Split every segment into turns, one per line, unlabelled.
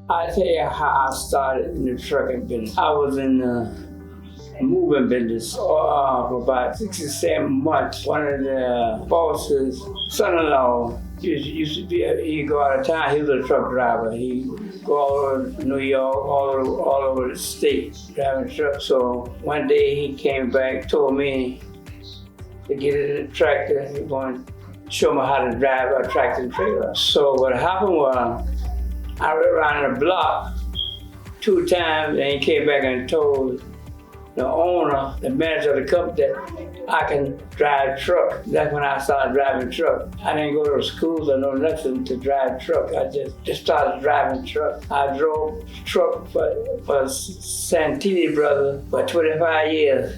I tell you how I started in the trucking business. I was in the moving business for about 6 or 7 months. One of the bosses' son-in-law used to be, he'd go out of town. He was a truck driver. He'd go all over New York, all over the state, driving trucks. So one day he came back, told me to get in the tractor. He was going to show me how to drive a tractor and trailer. So what happened was, I went around the block 2 times, and he came back and told the owner, the manager of the company, that I can drive truck. That's when I started driving truck. I didn't go to schools or know nothing to drive truck. I just started driving truck. I drove truck for Santini Brothers for 25 years,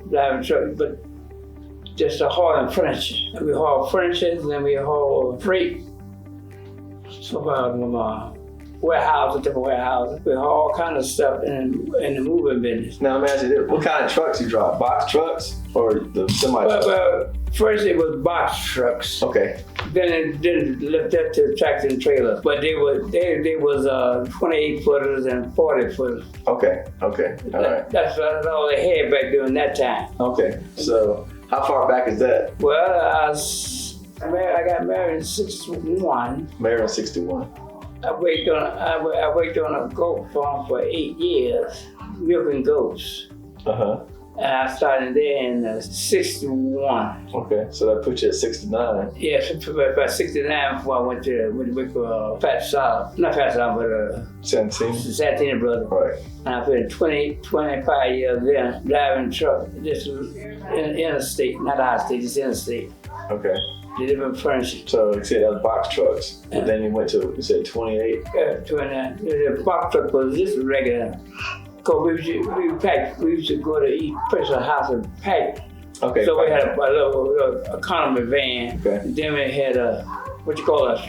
driving truck, but just a hauling furniture. We haul furniture, and we haul freight. So warehouses, different warehouses. We haul all kind of stuff in the moving business.
Now let me ask you this, what kind of trucks you drive? Box trucks or the semi?
Well, first it was box trucks.
Okay.
Then it left up to tractor and trailer. But they was 28 footers and 40 footers.
Okay. All right.
That's all they had back during that time.
Okay. So how far back is that?
Well, I got married in 61.
Married in 61.
I worked on a goat farm for 8 years, milking goats. And I started there in 61.
Okay, so that put you at 69.
Yes, about 69 before I went to work for Pat Solid. Not Pat Solid, but Santini Brothers.
Right.
And I spent 25 years there driving truck, just in interstate, not out of state, just interstate.
Okay.
Delivered furniture.
So you said that was box trucks, but then you went to, you said 28?
Yeah, 29. The box truck was just regular. Because we used to go to each person's house and pack.
Okay.
So we had a little economy van. Okay. And then we had a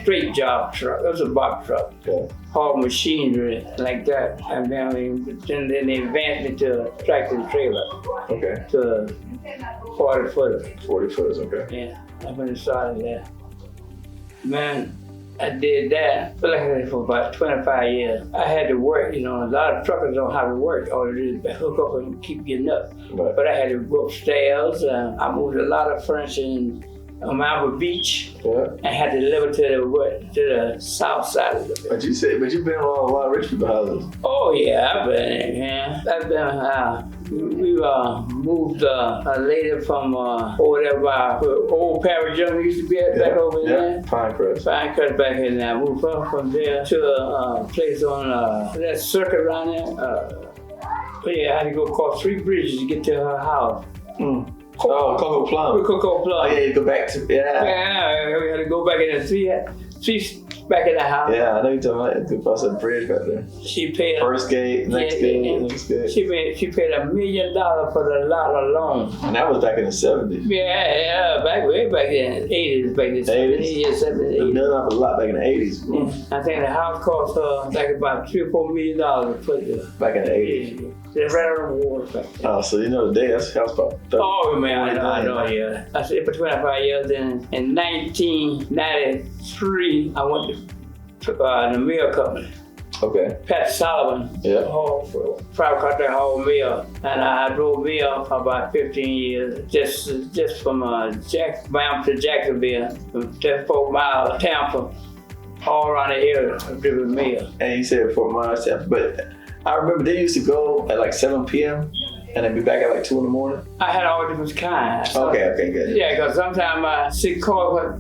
straight job truck. It was a box truck. Okay. Haul machinery like that. And then they advanced me to a tractor and trailer.
Okay.
To 40 footers.
40 footers, okay.
Yeah, that's when it started there. Man, I did that for about 25 years. I had to work, a lot of truckers don't have to work. All they do is hook up and keep getting up. Right. But I had to go upstairs. I moved a lot of furniture on Malibu Beach. Yeah. And had to deliver to the south side of the
beach. But you've been on a lot of rich people's houses.
Oh yeah, I've been. We moved a lady from over there by old Paris Young used to be at back over there.
Pinecrest back in there.
I moved from there to a place on that circuit around there. I had to go across 3 bridges to get to her house.
Cocoa Plum. Oh yeah, you go back to
Yeah, we had to go back in the three back in the house.
Yeah, I know you're talking about the bus and bridge back there.
She paid
first gate, next gate.
She paid $1 million for the lot alone.
And that was back in the 70s.
Yeah, way back in the 80s, back in the 70s. 70s.
$1 million a lot back in the 80s.
I think the house cost like about $3 or $4 million to put there.
Back in the 80s.
They ran out of water back then.
Oh, so you know the day that's house about 30.
Oh man, I know, yeah. I stayed for 25 years. Then in 1993, I went to the mill company.
Okay.
Pat Sullivan, private contract haul mill, and I drove mill for about 15 years, just from Miami to Jacksonville, just 4 miles, Tampa, all around the area, I drove a mill.
And you said 4 miles, Tampa, but I remember they used to go at like 7 p.m. and then be back at like 2 in the morning.
I had all different kinds.
Okay, good.
Yeah, because sometimes I see cars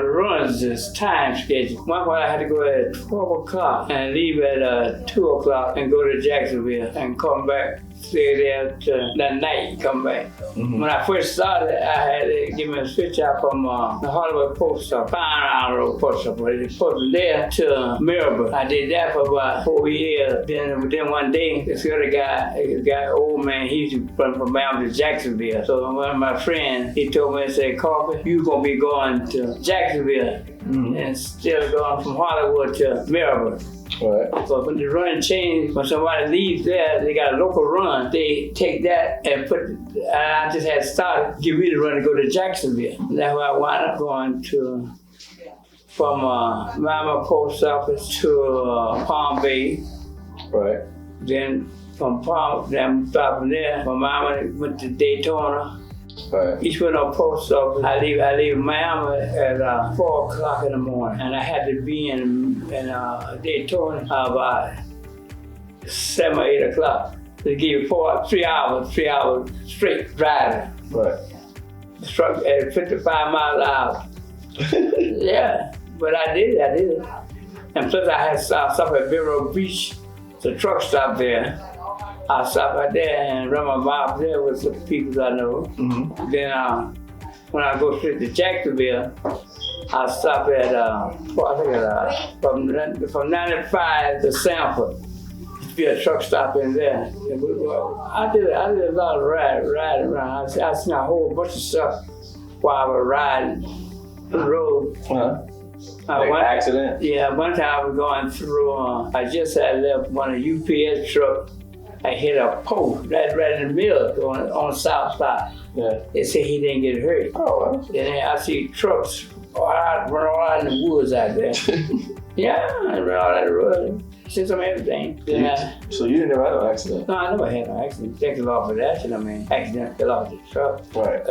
runs this time schedule. One point I had to go at 12 o'clock and leave at 2 o'clock and go to Jacksonville and come back, stay there till that night and come back. Mm-hmm. When I first started, I had to give me a switch out from the Hollywood Post Office, Pine Island Road Post Office. From there to Mirabel. I did that for about 4 years. Then one day, this other guy, old man, he used to run from Miami to Jacksonville. So one of my friends, he told me, he said, Coffie, you gonna be going to Jacksonville and still going from Hollywood to Mirabel.
Right.
So when the run changed, when somebody leaves there, they got a local run. They take that and I just had started, give me the run to go to Jacksonville. That's why I wound up going to from Miami Post Office to Palm Bay.
Right.
Then from there, from Miami went to Daytona.
Right.
Each went on post office. I leave Miami at 4 o'clock in the morning, and I had to be in Daytona about 7 or 8 o'clock. They give you 3 hours straight driving.
Right.
Truck at 55 miles an hour. Yeah, but I did it. And plus I had stopped at Vero Beach. The truck stopped there. I stopped right there and run my mouth there with some people I know.
Mm-hmm.
Then when I go straight to Jacksonville, I stop at from 95 to Sanford. Be a truck stop in there. I did a lot of riding around. I seen a whole bunch of stuff while I was riding the road.
Like accident?
Yeah, one time I was going through, I just had left one of UPS trucks. I hit a post right in the middle on the south side.
Yeah.
They said he didn't get hurt.
Oh, well.
Then I see trucks run all out in the woods out there. Yeah, I run all out the road. See some everything.
So you didn't never have an accident?
No, I never had an accident. Thank the Lord for that. Accident fell off the truck.
Right.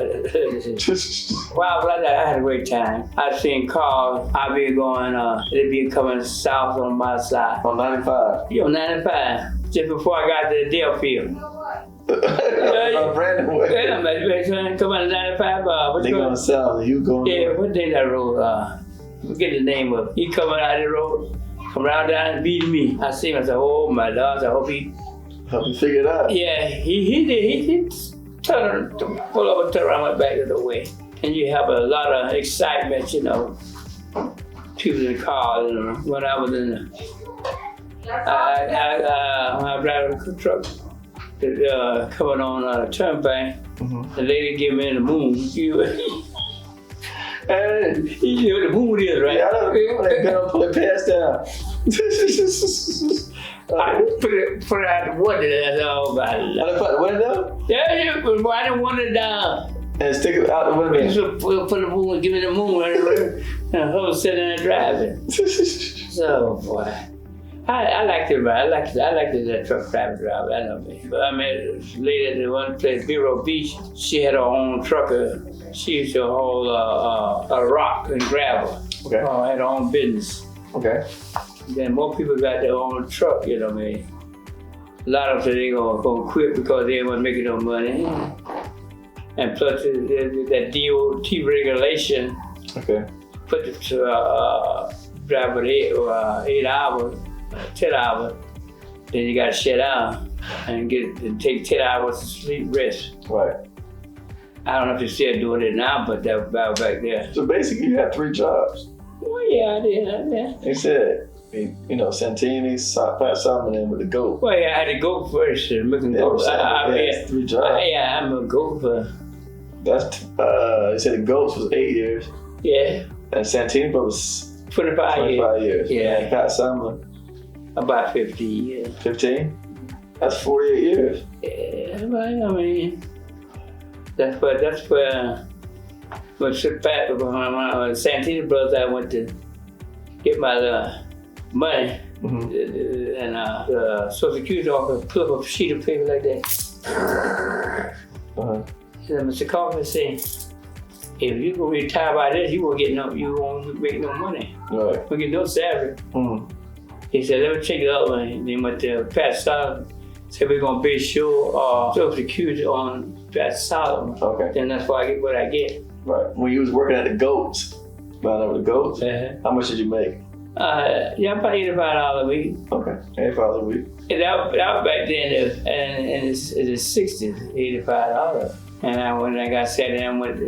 Wow, but I had a great time. I seen cars. I be going, they be coming south on my side.
On 95?
Yeah, on 95. Just before I got to Delfield.
Brandon way.
Yeah, man, come on 95.
They going south and you going
north.
north.
What name that road? Forget the name of it. He coming out of the road. Come around down and beat me. I see him. I said, "Oh my God!" I hope he
help you figure it out.
Yeah, he did. He did pull over and turn around, went back the other way. And you have a lot of excitement, you know. People in the car. You know, when I was in the, when I drive a truck, coming on a turnpike, the lady gave me the moon. And you know the mood is, right?
Yeah, I know. Pull it past down.
I put it out the window. That's all about it.
I put the window?
Yeah, but I didn't want it down.
And stick it out the window.
You put the moon, give me the moon, and I was sitting there driving. So, boy. I liked it, man. I liked it, that truck driver. I know me. But I met a lady at the one place, Vero Beach. She had her own trucker. She used to haul a rock and gravel.
Okay.
Had her own business.
Okay.
Then more people got their own truck, you know what I mean? A lot of them they gonna quit because they weren't making no money. And plus that DOT regulation.
Okay.
Put it to drive with 8 hours. 10 hours, then you gotta shut down and take 10 hours of sleep rest.
Right.
I don't know if they're still doing it now, but that was back there.
So basically you had 3 jobs.
Well, yeah, I did.
They said, you know, Santini, Pat Simon, and with the GOAT.
Well, yeah, I had to go first. Looking goat.
Yeah, 3 jobs.
Yeah, I'm a goat for.
That's, you said the GOAT was 8 years.
Yeah.
And Santini was
25
years.
Yeah.
And Pat Simon.
About 50 years.
15? That's 48 years.
Yeah, well, I mean, that's where when Santini Brothers, I went to get my money, and the Social Security office put up a sheet of paper like that. And Mr. Coffie said, if you gonna retire by this, you won't make no money.
Right.
You won't get no salary. He said, let me check it out. And then went to Pat Solomon. Said, we're going to base your Social Security on Pat Solomon.
Okay.
Then that's why I get what I get.
Right. When you was working at the GOATs, round over the GOATs, how much did you make?
Yeah, about $85 a week.
Okay, $85 a week.
And that was back then, and it's the 60s, $85. And when I got set down, went to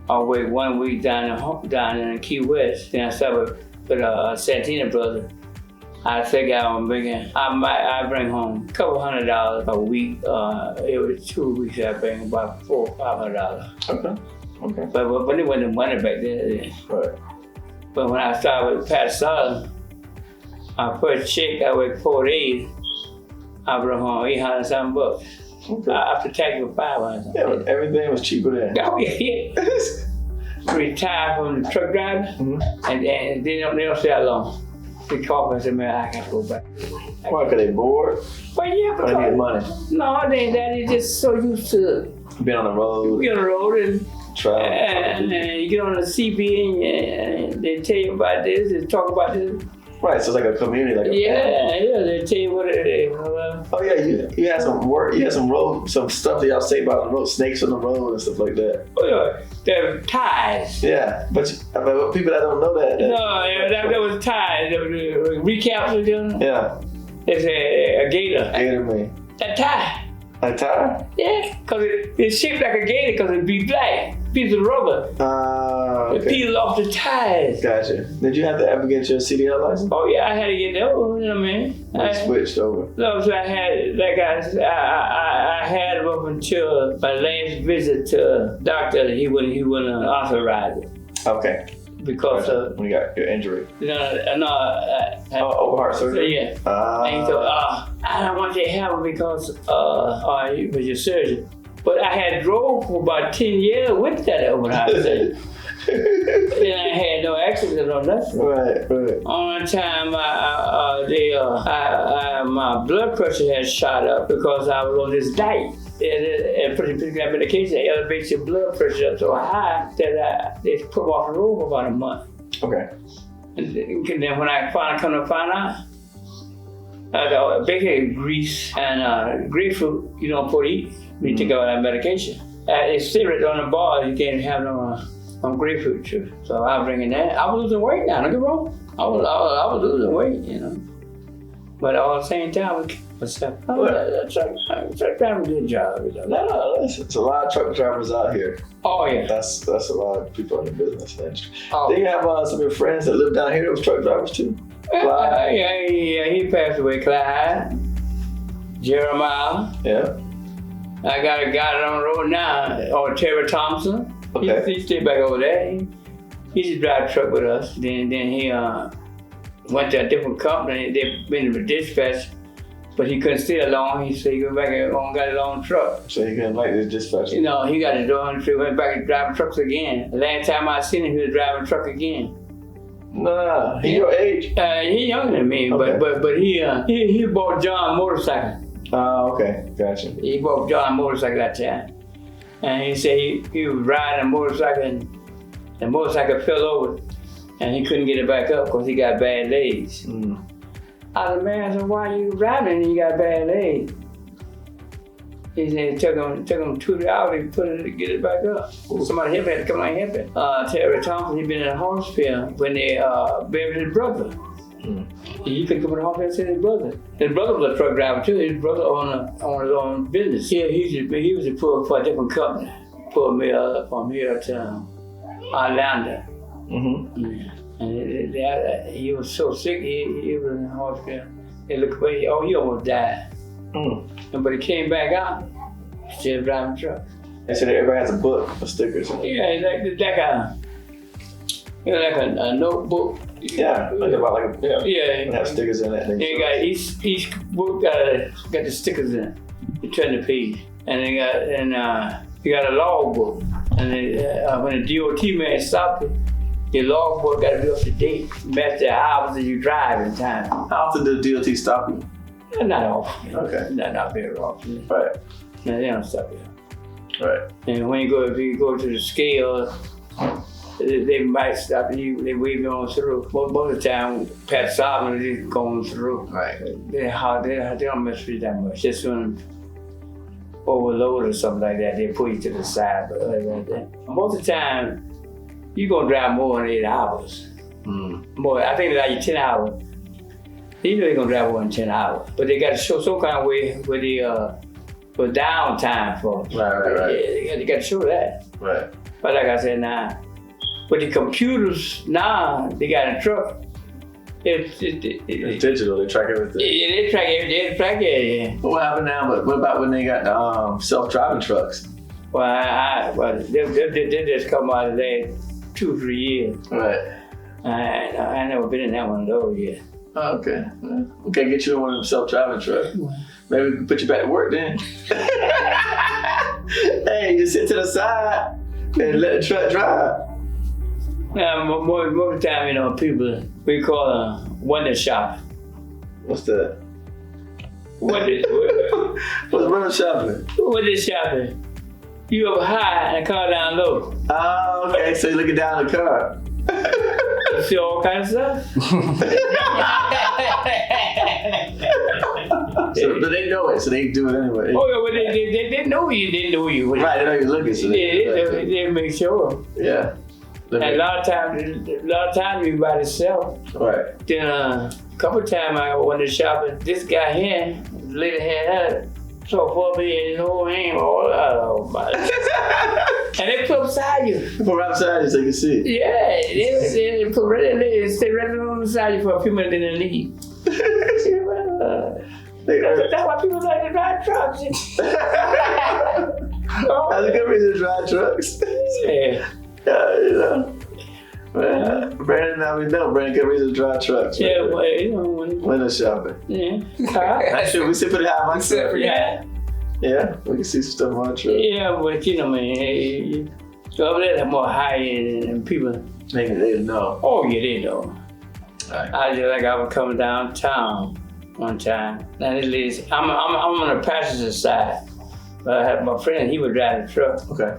wait 1 week down in Key West. Then I started with Santini Brothers. I think I bring home a couple $100 a week. Every 2 weeks I bring about $400 or $500.
Okay.
But it wasn't money back then.
Right.
But when I started with Pat Solomon, my first check, I worked 4 days. I brought home $800
Okay.
After tax was $500.
Yeah, everything was cheaper then.
Oh yeah. retired from the truck driving, and they don't stay that long. They call me and say, man, I got to go back.
Why? Because they bored?
Well, yeah,
Or they need
because
money?
no, it ain't that. They just so used to
Being on the road,
be on the road and
travel.
you get on the CB and they tell you about this, they talk about this.
Right, so it's like a community, like a family.
Yeah, they tell you what it is.
Oh yeah, you had some work, you had some stuff that y'all say about on the road, snakes on the road and stuff like that.
Oh, yeah, they're ties.
Yeah, but people that don't know that.
That was ties. Recaps with them.
Yeah.
It's a gator.
Gator man.
A tie.
A tie?
Yeah, because it's shaped like a gator because it be black. Piece of rubber. It
Okay.
peels off the ties.
Gotcha. Did you have to ever get your CDL license?
Oh yeah, I had to get that one, you know what I mean?
I switched over.
No, so I had, like I had him up until my last visit to the doctor. He wouldn't authorize it
Okay.
because of
when you got your injury. Heart surgery?
Yeah. And he thought, I don't want you to have it because it was your surgery. But I had drove for about 10 years with that open heart surgery. And I had no accident or nothing.
Right.
On time, my blood pressure had shot up because I was on this diet. And putting that medication elevates your blood pressure up so high that they put me off the road for about a month.
Okay.
And then when I finally come to find out, I got basically grease and grapefruit you don't put to eat when you take out that medication. It's still on the bar, you can't have no grapefruit juice. So I was drinking that. I was losing weight now, don't get me wrong. I was losing weight, you know. But all at the same time, it's a damn good job. You know?
No, it's a lot of truck drivers out here.
Oh, yeah.
That's a lot of people in the business industry.
Oh.
Do you have some of your friends that live down here that was truck drivers too?
Yeah, he passed away. Clyde, Jeremiah.
Yeah.
I got a guy on the road now, Terry Thompson.
Okay.
He stayed back over there. He used to drive a truck with us. Then he went to a different company. They've been with dispatch, but he couldn't stay alone. He said he went back and got his own truck.
So he couldn't like this dispatch?
You know, he got his own truck, went back and driving trucks again. The last time I seen him, he was driving a truck again.
No, he your age?
He younger than me,
Okay.
but he bought John motorcycle.
Oh, okay, gotcha.
He bought John motorcycle that time. And he said he was riding a motorcycle and the motorcycle fell over and he couldn't get it back up because he got bad legs. I said, man, so why you riding and you got bad legs? He said it took him 2 hours to get it back up. Somebody had to come out and help him. Terry Thompson, he'd been in a hospital when they buried his brother. He couldn't come to the hospital and see his brother. His brother was a truck driver too. His brother owned his own business. Yeah, he was pulled for a different company. Pulled me from here to Orlando. And he was so sick, he was in the hospital. They looked away, he almost died. But he came back out, still driving truck.
They said everybody has a book of stickers.
Yeah, it's like a notebook.
Yeah, like
Yeah.
it has stickers in it.
You got each book got the stickers in it. You turn the page, and you got a log book. And when the DOT man stopped it, your log book got to be up to date, match the hours that you drive in time.
How often did the DOT stop you?
Not often.
Okay.
Not very often.
Right.
No, they don't stop you.
Right.
And if you go to the scale, they might stop you. They wave you on through. Most of the time, Pat Solomon is going through.
Right.
They don't mess with you that much. Just when overload or something like that, they pull you to the side. But other than that, most of the time, you're gonna drive more than 8 hours. More, I think like 10 hours. You know they're gonna drive more than 10 hours. But they got to show some kind of way with the for downtime for.
Right.
Yeah, they got to show that.
Right.
But like I said, now, with the computers now they got in the truck, it's
digital. They track everything.
They track it.
What happened now? But what about when they got the self-driving trucks?
Well, they just come out of there 2 or 3 years.
Right.
I never been in that one of those yet.
Oh, okay. Well, we can get you in one of them self-driving trucks. Maybe we can put you back to work then. Hey, just sit to the side and let the truck drive.
Most of the time, you know, people, we call window shopping.
What's that?
What's
window shopping?
Window shopping? You up high and the car down low.
Oh, okay. So you're looking down the car.
You see all kinds of stuff.
But they know it, so they do it anyway.
Oh, yeah, well, they know you. They know you.
Right, they know you're looking. So
they make sure.
Yeah.
And a lot of times you by yourself.
Right.
Then a couple of times I went to shopping. This guy here, the lady had her so for me, you know, ain't all oh my. And they put beside you.
Put right beside you so you can see.
Yeah, they put they stay right on beside you for a few minutes and then leave. That's why people like to drive trucks.
That's a good reason to drive trucks.
Yeah.
Yeah, you know. Man, Brandon, now we know. Brandon, good reason to drive trucks.
Yeah, well, you know.
Window shopping.
Yeah.
Actually, we still put it high on my truck.
Yeah.
Yeah, we can see some stuff on our truck.
Yeah, but you know, man, over there, they're more high end and people.
They know.
Oh, yeah, they know.
Right.
I just like I was coming downtown one time. Now this lady, I'm on the passenger side, but I had my friend. He would drive the truck.
Okay.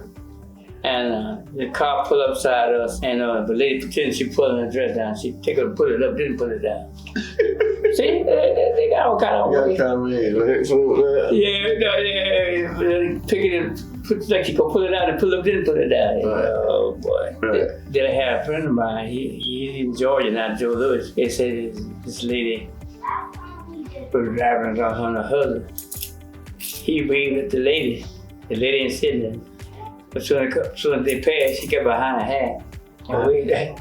And the car pulled up beside us, and the lady pretended she pulling her dress down. She take her, pull it up, didn't pull it down. See, they got all kind of ways. Yeah, pick it and put like you go pull it out and pull it up, didn't pull it down.
Right.
Oh boy.
Right.
Then I had a friend of mine. He in Georgia, not Joe Lewis. They said this lady was driving on her husband. He waved at the lady. The lady ain't sitting there. But soon as they passed, she got behind her hand and waved at